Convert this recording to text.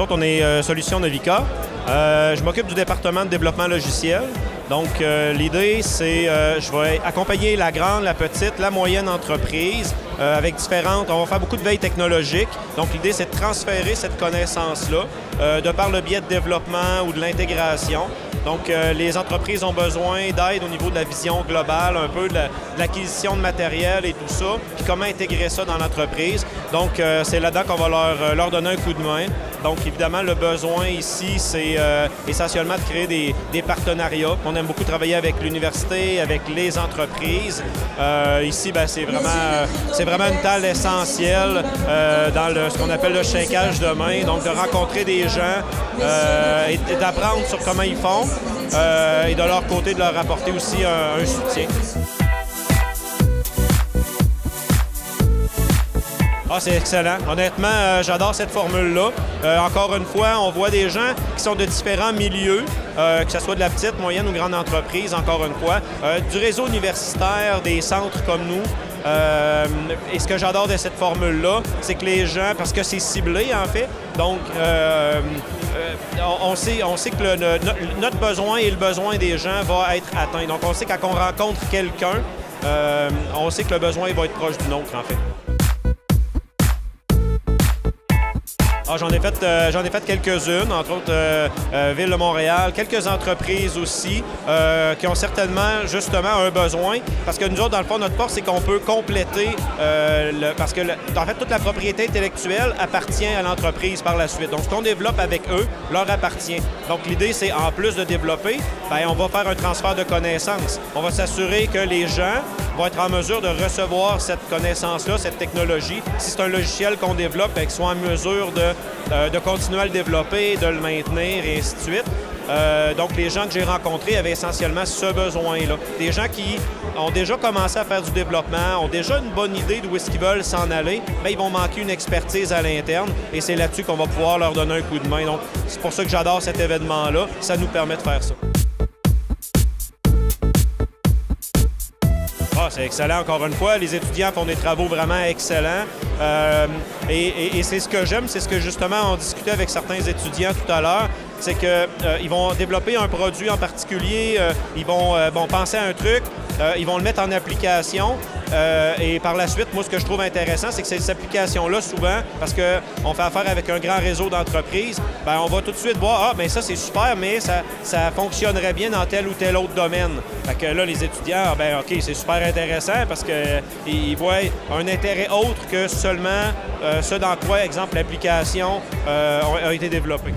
autres, on est Solutions Novica. Je m'occupe du département de développement logiciel. Donc, l'idée, c'est je vais accompagner la grande, la petite, la moyenne entreprise avec différentes... On va faire beaucoup de veille technologique. Donc, l'idée, c'est de transférer cette connaissance-là de par le biais de développement ou de l'intégration. Donc, les entreprises ont besoin d'aide au niveau de la vision globale, un peu de l'acquisition de matériel et tout ça, puis comment intégrer ça dans l'entreprise. Donc, c'est là-dedans qu'on va leur donner un coup de main. Donc, évidemment, le besoin ici, c'est essentiellement de créer des partenariats. On aime beaucoup travailler avec l'université, avec les entreprises. Ici, ben, c'est vraiment une tâche essentielle dans ce qu'on appelle le shakeage de main. Donc, de rencontrer des gens et d'apprendre sur comment ils font et de leur côté, de leur apporter aussi un soutien. Ah, c'est excellent. Honnêtement, j'adore cette formule-là. Encore une fois, on voit des gens qui sont de différents milieux, que ce soit de la petite, moyenne ou grande entreprise, encore une fois, du réseau universitaire, des centres comme nous. Et ce que j'adore de cette formule-là, c'est que les gens, parce que c'est ciblé en fait, donc on sait que notre besoin et le besoin des gens va être atteint. Donc on sait que quand on rencontre quelqu'un, on sait que le besoin va être proche du nôtre en fait. Ah, j'en ai fait quelques-unes, entre autres Ville de Montréal, quelques entreprises aussi qui ont certainement justement un besoin. Parce que nous autres, dans le fond, notre force, c'est qu'on peut compléter, parce que en fait, toute la propriété intellectuelle appartient à l'entreprise par la suite. Donc, ce qu'on développe avec eux leur appartient. Donc, l'idée, c'est en plus de développer, bien, on va faire un transfert de connaissances. On va s'assurer que les gens vont être en mesure de recevoir cette connaissance-là, cette technologie. Si c'est un logiciel qu'on développe, qu'ils soient en mesure de continuer à le développer, de le maintenir et ainsi de suite. Donc, les gens que j'ai rencontrés avaient essentiellement ce besoin-là. Des gens qui ont déjà commencé à faire du développement, ont déjà une bonne idée d'où est-ce qu'ils veulent s'en aller, mais ils vont manquer une expertise à l'interne et c'est là-dessus qu'on va pouvoir leur donner un coup de main. Donc, c'est pour ça que j'adore cet événement-là. Ça nous permet de faire ça. Ah, c'est excellent, encore une fois. Les étudiants font des travaux vraiment excellents. Et c'est ce que j'aime, c'est ce que justement on discutait avec certains étudiants tout à l'heure, c'est qu'ils vont développer un produit en particulier, ils vont penser à un truc, ils vont le mettre en application. Et par la suite, moi, ce que je trouve intéressant, c'est que ces applications-là, souvent, parce qu'on fait affaire avec un grand réseau d'entreprises, bien, on va tout de suite voir, ah, bien ça, c'est super, mais ça fonctionnerait bien dans tel ou tel autre domaine. Fait que là, les étudiants, ah, bien, OK, c'est super intéressant parce qu'ils voient un intérêt autre que seulement ce dans quoi, exemple, l'application a été développée.